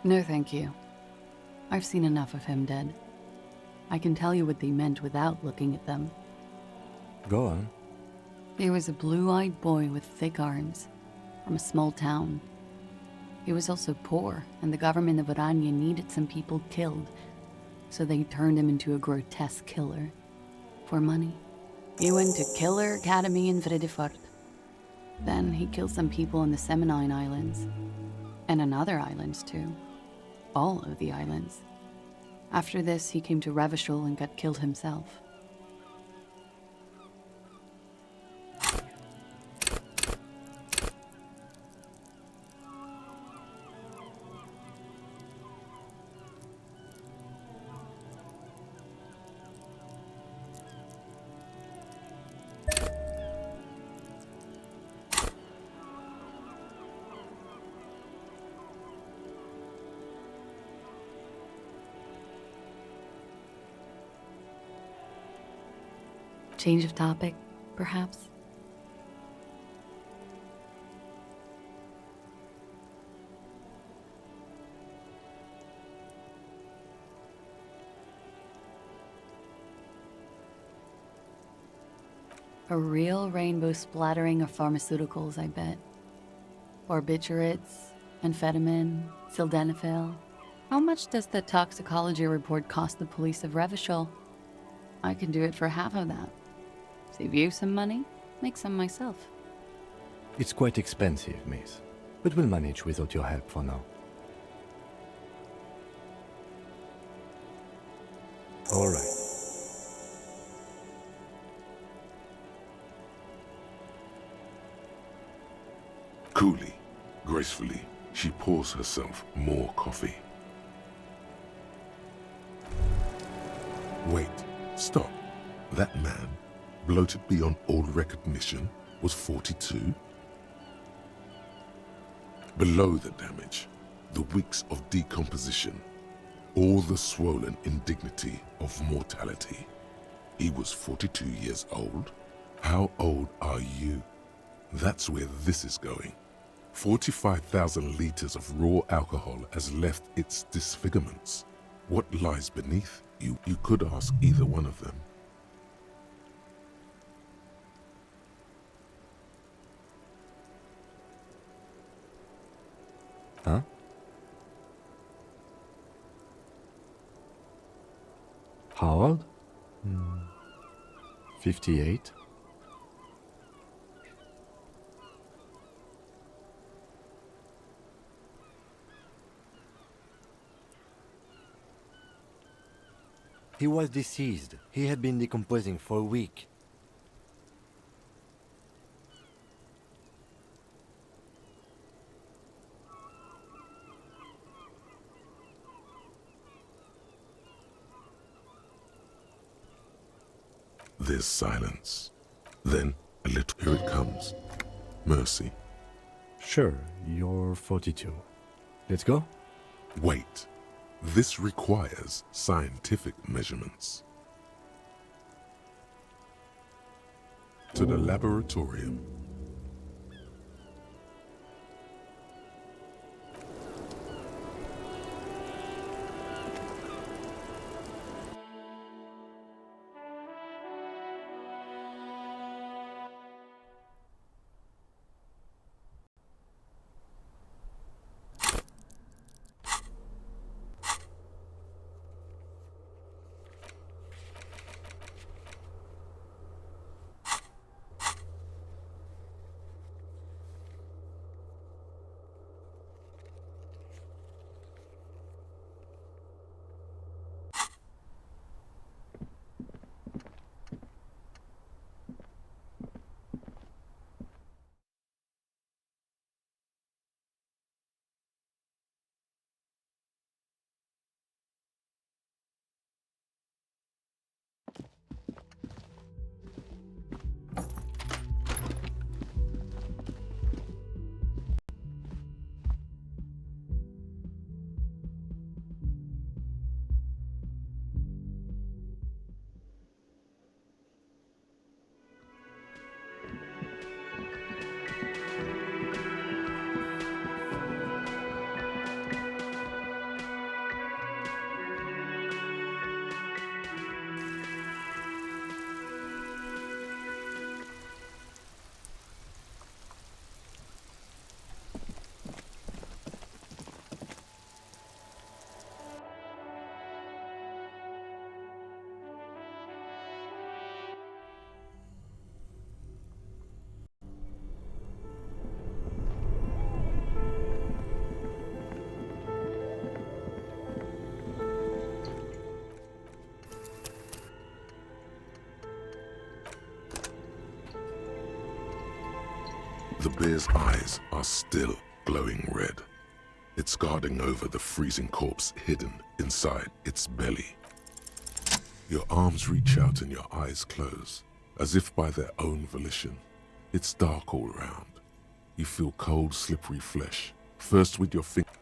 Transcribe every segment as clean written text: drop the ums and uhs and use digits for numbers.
No, thank you. I've seen enough of him dead. I can tell you what they meant without looking at them. Go on. He was a blue-eyed boy with thick arms, from a small town. He was also poor, and the government of Oranje needed some people killed, so they turned him into a grotesque killer. For money. He went to Killer Academy in Vredefort. Then he killed some people on the Semenine Islands. And on other islands, too. All of the islands. After this, he came to Revachol and got killed himself. Change of topic, perhaps? A real rainbow splattering of pharmaceuticals, I bet. Barbiturates, amphetamine, sildenafil. How much does the toxicology report cost the police of Revachol? I can do it for half of that. Save you some money, make some myself. It's quite expensive, miss. But we'll manage without your help for now. All right. Coolly, gracefully, she pours herself more coffee. Wait, stop. That man, bloated beyond all recognition, was 42? Below the damage, the weeks of decomposition, all the swollen indignity of mortality. He was 42 years old? How old are you? That's where this is going. 45,000 liters of raw alcohol has left its disfigurements. What lies beneath? You could ask either one of them. Huh? How old? 58. He was deceased. He had been decomposing for a week. There's silence. Then a little, here it comes. Mercy. Sure, you're 42. Let's go? Wait. This requires scientific measurements. To the laboratorium. The bear's eyes are still glowing red. It's guarding over the freezing corpse hidden inside its belly. Your arms reach out and your eyes close, as if by their own volition. It's dark all around. You feel cold, slippery flesh, first with your fingers.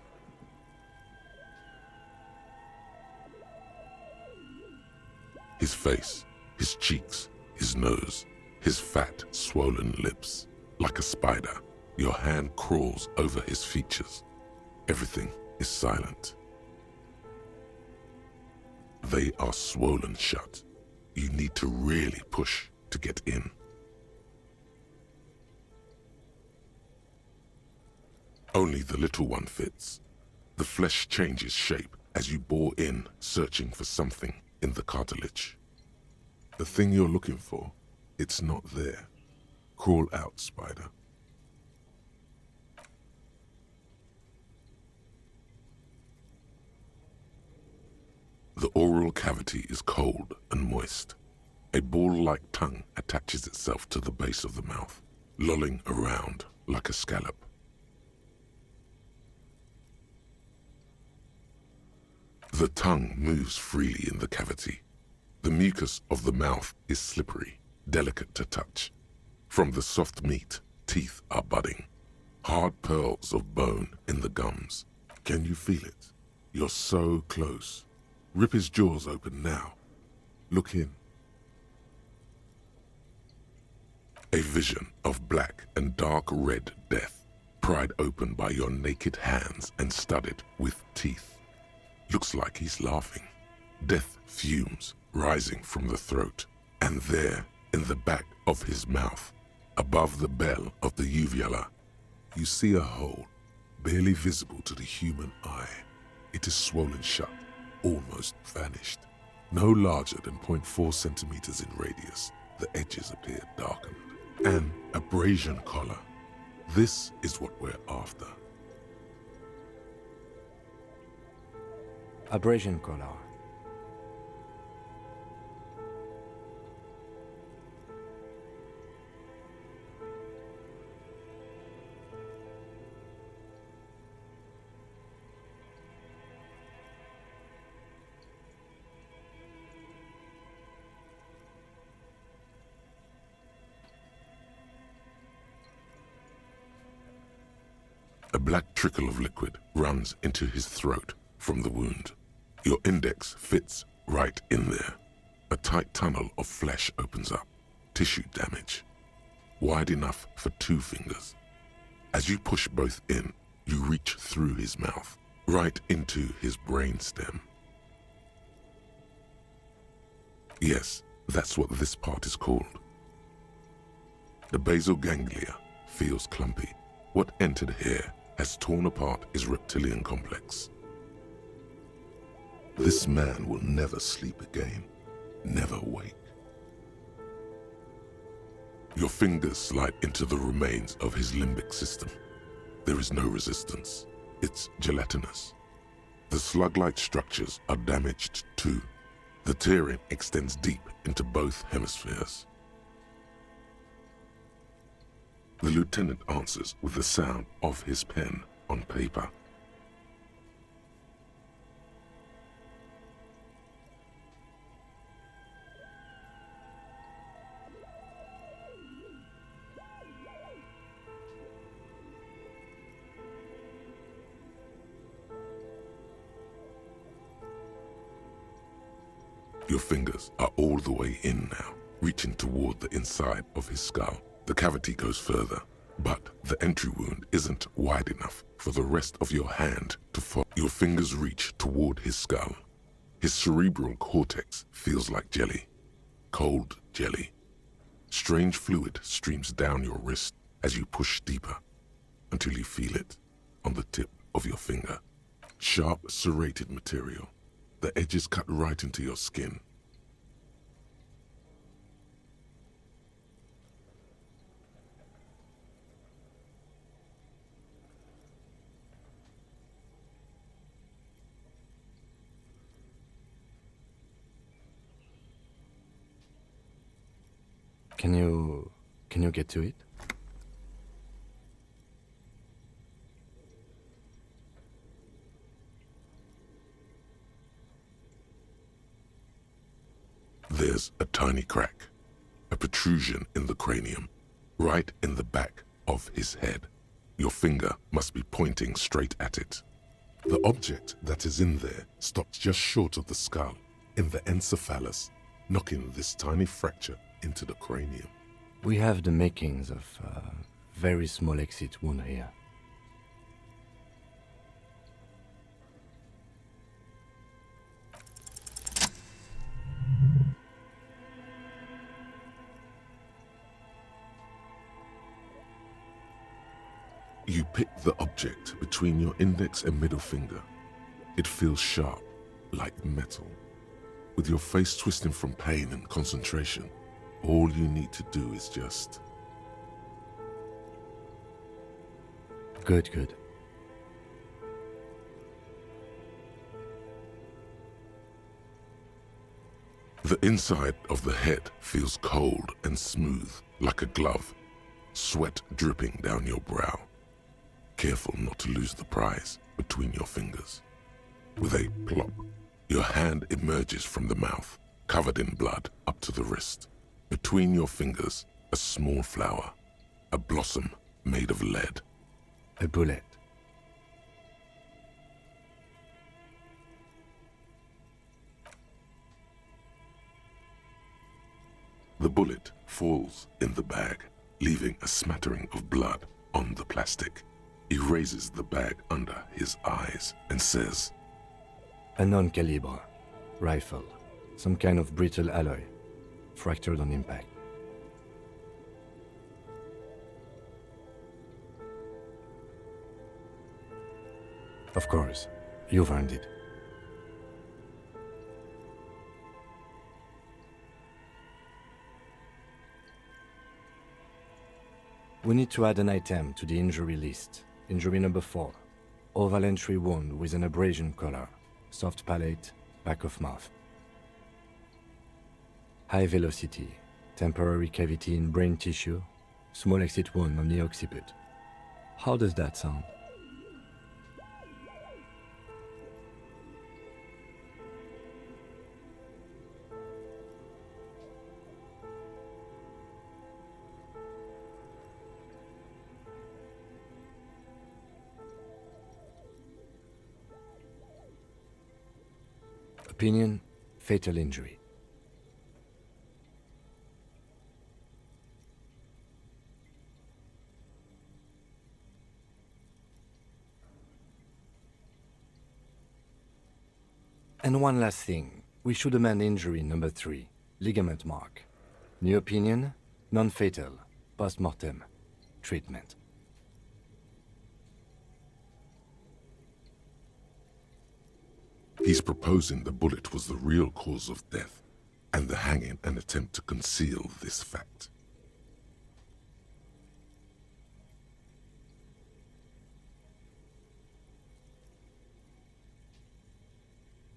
His face, his cheeks, his nose, his fat, swollen lips. Like a spider, your hand crawls over his features. Everything is silent. They are swollen shut. You need to really push to get in. Only the little one fits. The flesh changes shape as you bore in, searching for something in the cartilage. The thing you're looking for, it's not there. Crawl out, spider. The oral cavity is cold and moist. A ball-like tongue attaches itself to the base of the mouth, lolling around like a scallop. The tongue moves freely in the cavity. The mucus of the mouth is slippery, delicate to touch. From the soft meat, teeth are budding. Hard pearls of bone in the gums. Can you feel it? You're so close. Rip his jaws open now. Look in. A vision of black and dark red death, pried open by your naked hands and studded with teeth. Looks like he's laughing. Death fumes rising from the throat, and there, in the back of his mouth, above the bell of the uvula, you see a hole, barely visible to the human eye. It is swollen shut, almost vanished. No larger than 0.4 centimeters in radius, the edges appear darkened. An abrasion collar. This is what we're after. Abrasion collar. A black trickle of liquid runs into his throat from the wound. Your index fits right in there. A tight tunnel of flesh opens up. Tissue damage. Wide enough for 2 fingers. As you push both in, you reach through his mouth, right into his brainstem. Yes, that's what this part is called. The basal ganglia feels clumpy. What entered here has torn apart his reptilian complex. This man will never sleep again, never wake. Your fingers slide into the remains of his limbic system. There is no resistance. It's gelatinous. The slug-like structures are damaged too. The tearing extends deep into both hemispheres. The lieutenant answers with the sound of his pen on paper. Your fingers are all the way in now, reaching toward the inside of his skull. The cavity goes further, but the entry wound isn't wide enough for the rest of your hand to follow. Your fingers reach toward his skull. His cerebral cortex feels like jelly, cold jelly. Strange fluid streams down your wrist as you push deeper until you feel it on the tip of your finger. Sharp, serrated material. The edges cut right into your skin. Can you get to it? There's a tiny crack, a protrusion in the cranium, right in the back of his head. Your finger must be pointing straight at it. The object that is in there stops just short of the skull, in the encephalus, knocking this tiny fracture into the cranium. We have the makings of a very small exit wound here. You pick the object between your index and middle finger. It feels sharp, like metal. With your face twisting from pain and concentration, all you need to do is just... Good. The inside of the head feels cold and smooth, like a glove, sweat dripping down your brow. Careful not to lose the prize between your fingers. With a plop, your hand emerges from the mouth, covered in blood up to the wrist. Between your fingers, a small flower, a blossom made of lead. A bullet. The bullet falls in the bag, leaving a smattering of blood on the plastic. He raises the bag under his eyes and says, A non-caliber rifle. Some kind of brittle alloy. Fractured on impact. Of course, you've earned it. We need to add an item to the injury list. Injury number 4. Oval entry wound with an abrasion color. Soft palate, back of mouth. High velocity. Temporary cavity in brain tissue. Small exit wound on the occiput. How does that sound? Opinion, fatal injury. And one last thing, we should amend injury number 3, ligament mark. New opinion, non-fatal, post-mortem, treatment. He's proposing the bullet was the real cause of death, and the hanging an attempt to conceal this fact.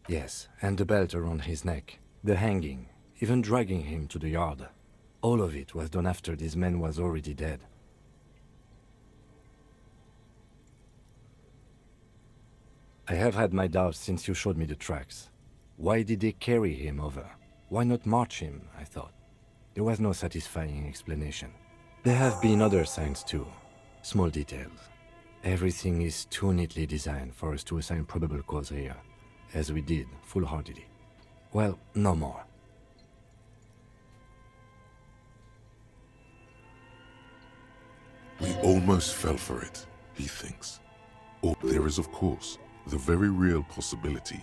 Yes, and the belt around his neck, the hanging, even dragging him to the yard. All of it was done after this man was already dead. I have had my doubts since you showed me the tracks. Why did they carry him over? Why not march him, I thought. There was no satisfying explanation. There have been other signs too. Small details. Everything is too neatly designed for us to assign probable cause here, as we did, full-heartedly. Well, no more. We almost fell for it, he thinks. Or there is, of course, the very real possibility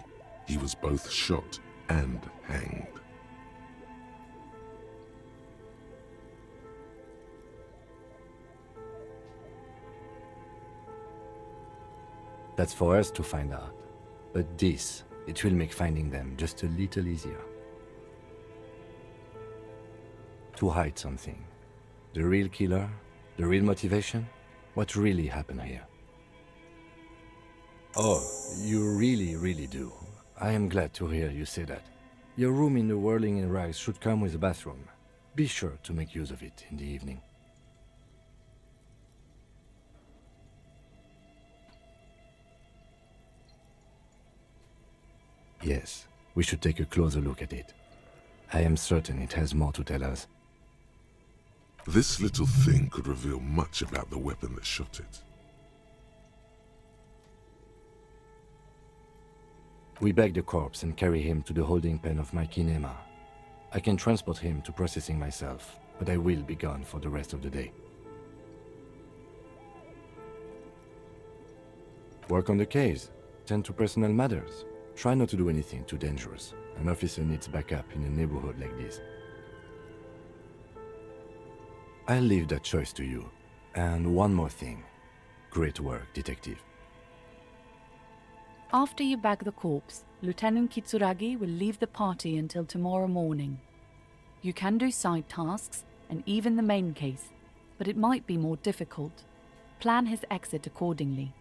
he was both shot and hanged. That's for us to find out. But this, it will make finding them just a little easier. To hide something. The real killer, the real motivation, what really happened here. Oh, you really do. I am glad to hear you say that. Your room in the Whirling in Rags should come with a bathroom. Be sure to make use of it in the evening. Yes, we should take a closer look at it. I am certain it has more to tell us. This little thing could reveal much about the weapon that shot it. We bag the corpse and carry him to the holding pen of my kinema. I can transport him to processing myself, but I will be gone for the rest of the day. Work on the case. Tend to personal matters. Try not to do anything too dangerous. An officer needs backup in a neighborhood like this. I'll leave that choice to you. And one more thing. Great work, detective. After you bag the corpse, Lieutenant Kitsuragi will leave the party until tomorrow morning. You can do side tasks and even the main case, but it might be more difficult. Plan his exit accordingly.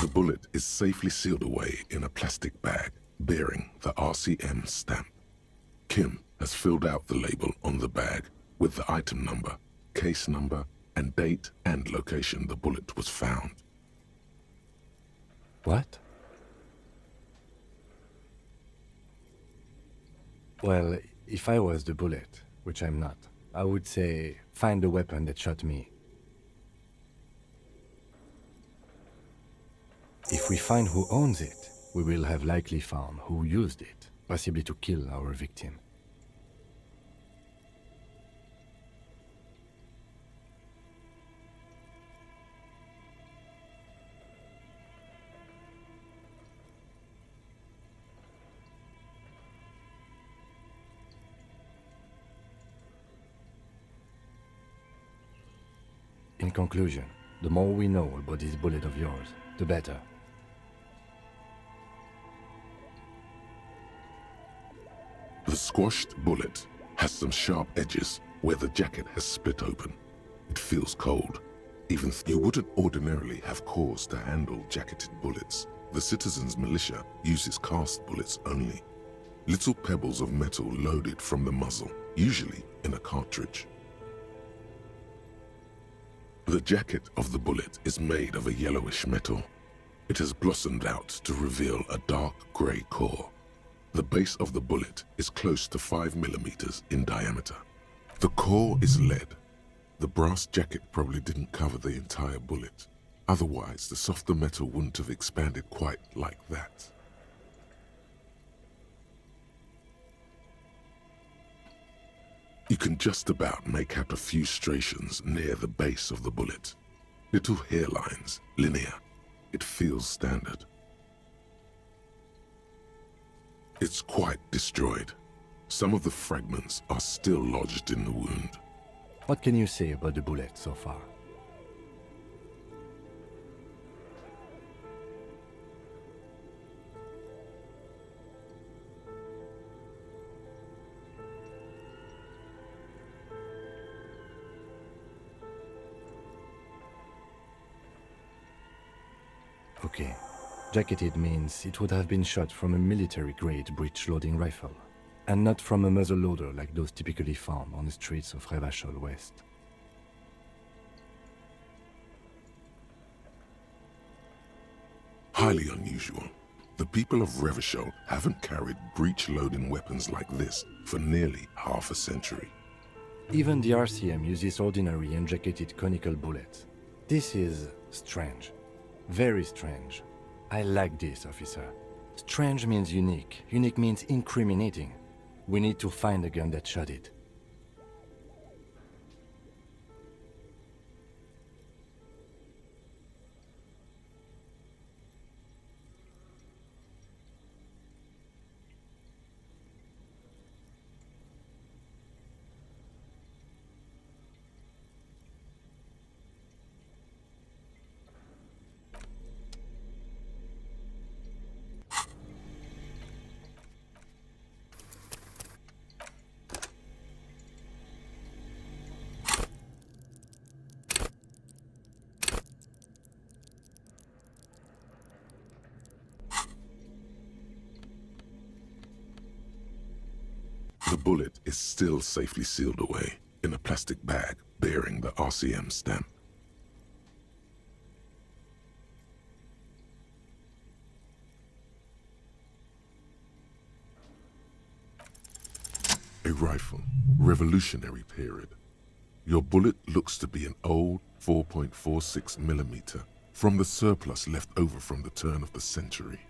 The bullet is safely sealed away in a plastic bag bearing the RCM stamp. Kim has filled out the label on the bag with the item number, case number, and date and location the bullet was found. What? Well, if I was the bullet, which I'm not, I would say, find the weapon that shot me. If we find who owns it, we will have likely found who used it, possibly to kill our victim. In conclusion, the more we know about this bullet of yours, the better. The squashed bullet has some sharp edges where the jacket has split open. It feels cold. Even you wouldn't ordinarily have cause to handle jacketed bullets. The citizens' militia uses cast bullets only. Little pebbles of metal loaded from the muzzle, usually in a cartridge. The jacket of the bullet is made of a yellowish metal. It has blossomed out to reveal a dark grey core. The base of the bullet is close to 5 millimeters in diameter. The core is lead. The brass jacket probably didn't cover the entire bullet. Otherwise, the softer metal wouldn't have expanded quite like that. You can just about make out a few striations near the base of the bullet. Little hairlines, linear. It feels standard. It's quite destroyed. Some of the fragments are still lodged in the wound. What can you say about the bullet so far? Okay. Jacketed means it would have been shot from a military-grade breech-loading rifle, and not from a muzzle-loader like those typically found on the streets of Revachol West. Highly unusual. The people of Revachol haven't carried breech-loading weapons like this for nearly half a century. Even the RCM uses ordinary unjacketed conical bullets. This is strange. Very strange. I like this, officer. Strange means unique. Unique means incriminating. We need to find the gun that shot it. The bullet is still safely sealed away in a plastic bag bearing the RCM stamp. A rifle, Revolutionary period. Your bullet looks to be an old 4.46mm from the surplus left over from the turn of the century.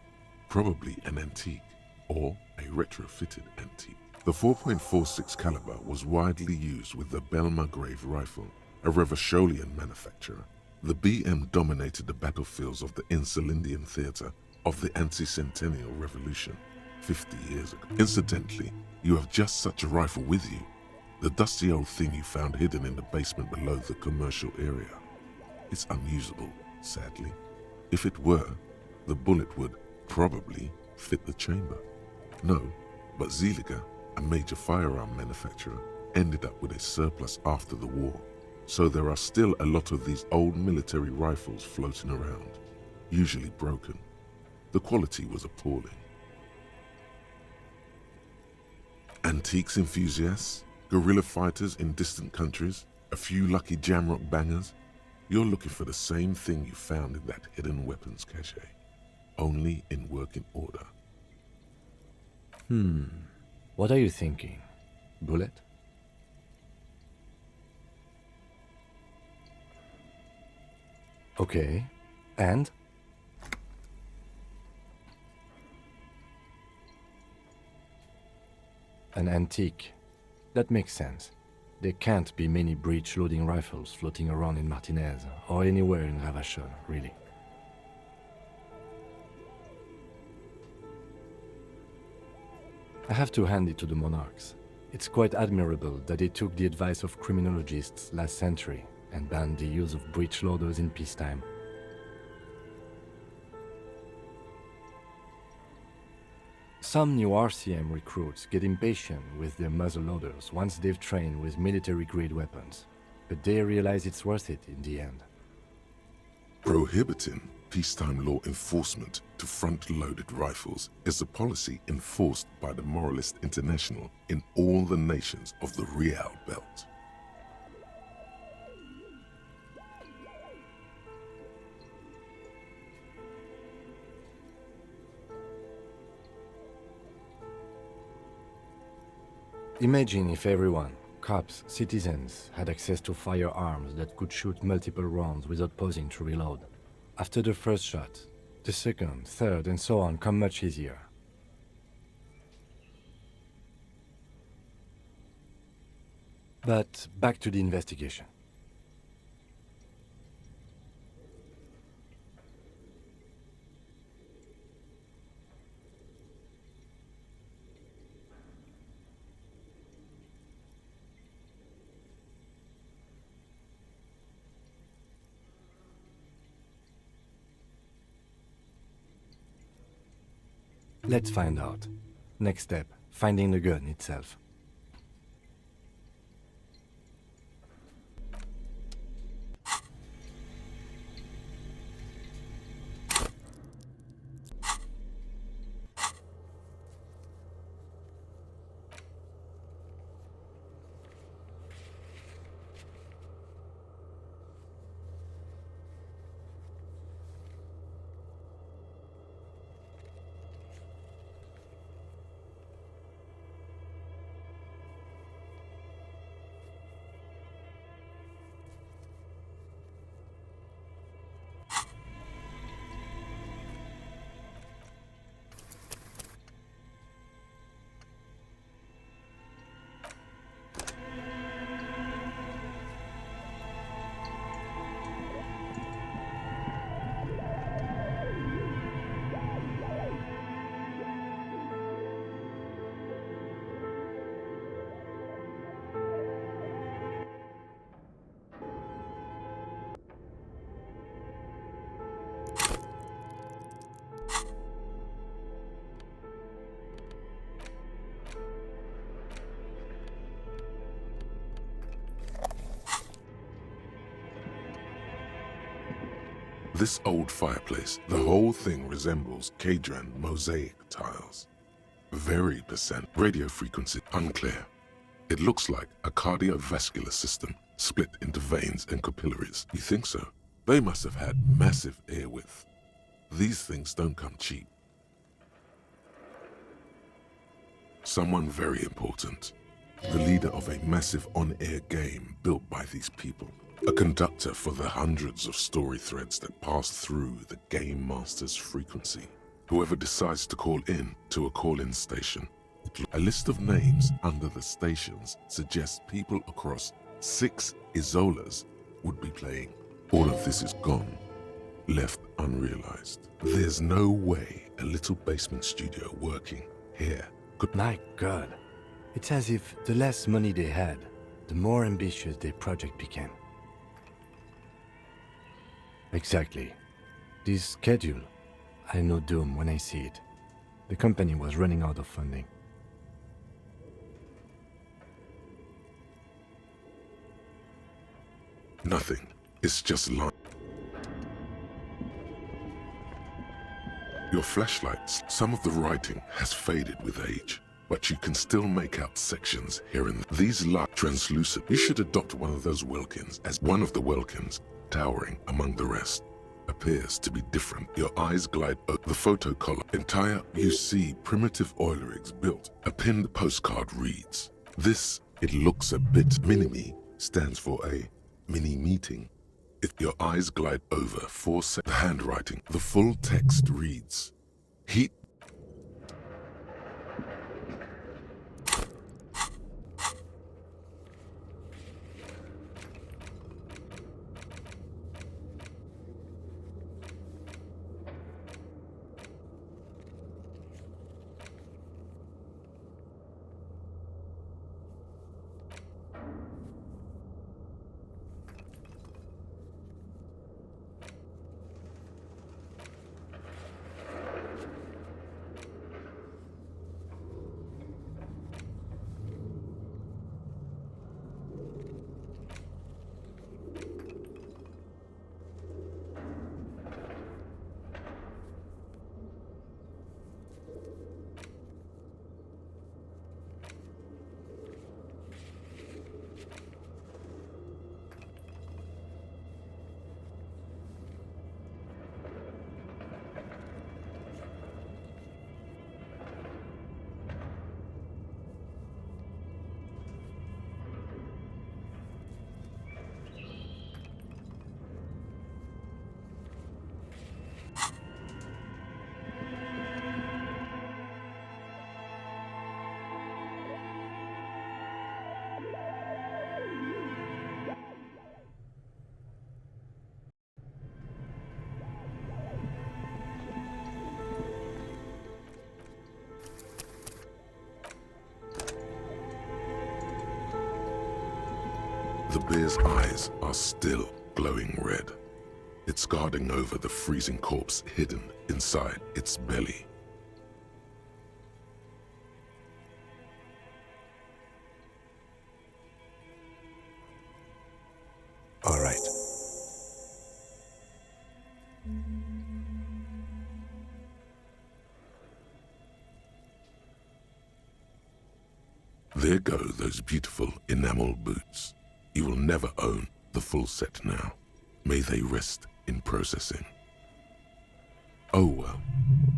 Probably an antique or a retrofitted antique. The 4.46 caliber was widely used with the Belmargrave rifle, a Revacholian manufacturer. The BM dominated the battlefields of the Insulindian theater of the anti-centennial revolution 50 years ago. Incidentally, you have just such a rifle with you, the dusty old thing you found hidden in the basement below the commercial area. It's unusable, sadly. If it were, the bullet would probably fit the chamber. No, but Zeliger, a major firearm manufacturer, ended up with a surplus after the war. So there are still a lot of these old military rifles floating around, usually broken. The quality was appalling. Antiques enthusiasts, guerrilla fighters in distant countries, a few lucky jamrock bangers. You're looking for the same thing you found in that hidden weapons cache, only in working order. What are you thinking? Bullet? Okay, and? An antique. That makes sense. There can't be many breech-loading rifles floating around in Martinez, or anywhere in Ravachol, really. I have to hand it to the monarchs. It's quite admirable that they took the advice of criminologists last century and banned the use of breech loaders in peacetime. Some new RCM recruits get impatient with their muzzleloaders once they've trained with military-grade weapons, but they realize it's worth it in the end. Prohibiting peacetime law enforcement to front-loaded rifles is a policy enforced by the Moralist International in all the nations of the Real Belt. Imagine if everyone, cops, citizens, had access to firearms that could shoot multiple rounds without pausing to reload. After the first shot, the second, third, and so on come much easier. But back to the investigation. Let's find out. Next step, finding the gun itself. This old fireplace, the whole thing resembles Kadran mosaic tiles. Very percent. Radio frequency unclear. It looks like a cardiovascular system split into veins and capillaries. You think so? They must have had massive air width. These things don't come cheap. Someone very important. The leader of a massive on-air game built by these people. A conductor for the hundreds of story threads that pass through the game master's frequency. Whoever decides to call in to a call-in station. A list of names under the stations suggests people across 6 Isolas would be playing. All of this is gone, left unrealized. There's no way a little basement studio working here could... My God. It's as if the less money they had, the more ambitious their project became. Exactly. This schedule, I know doom when I see it. The company was running out of funding. Nothing. It's just light. Your flashlights, some of the writing has faded with age, but you can still make out sections here and there. These light translucent. You should adopt one of those Welkins, as one of the Welkins, towering among the rest, appears to be different. Your eyes glide over the photo column. Entire, you see primitive oil rigs built. A pinned postcard reads, "This, it looks a bit mini-me," stands for a mini meeting. If your eyes glide over 4 seconds, the handwriting, the full text reads, "Heat." The bear's eyes are still glowing red. It's guarding over the freezing corpse hidden inside its belly. All right. There go those beautiful enamel boots. You will never own the full set now. May they rest in processing. Oh well,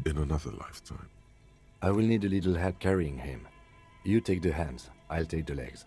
in another lifetime. I will need a little help carrying him. You take the hands, I'll take the legs.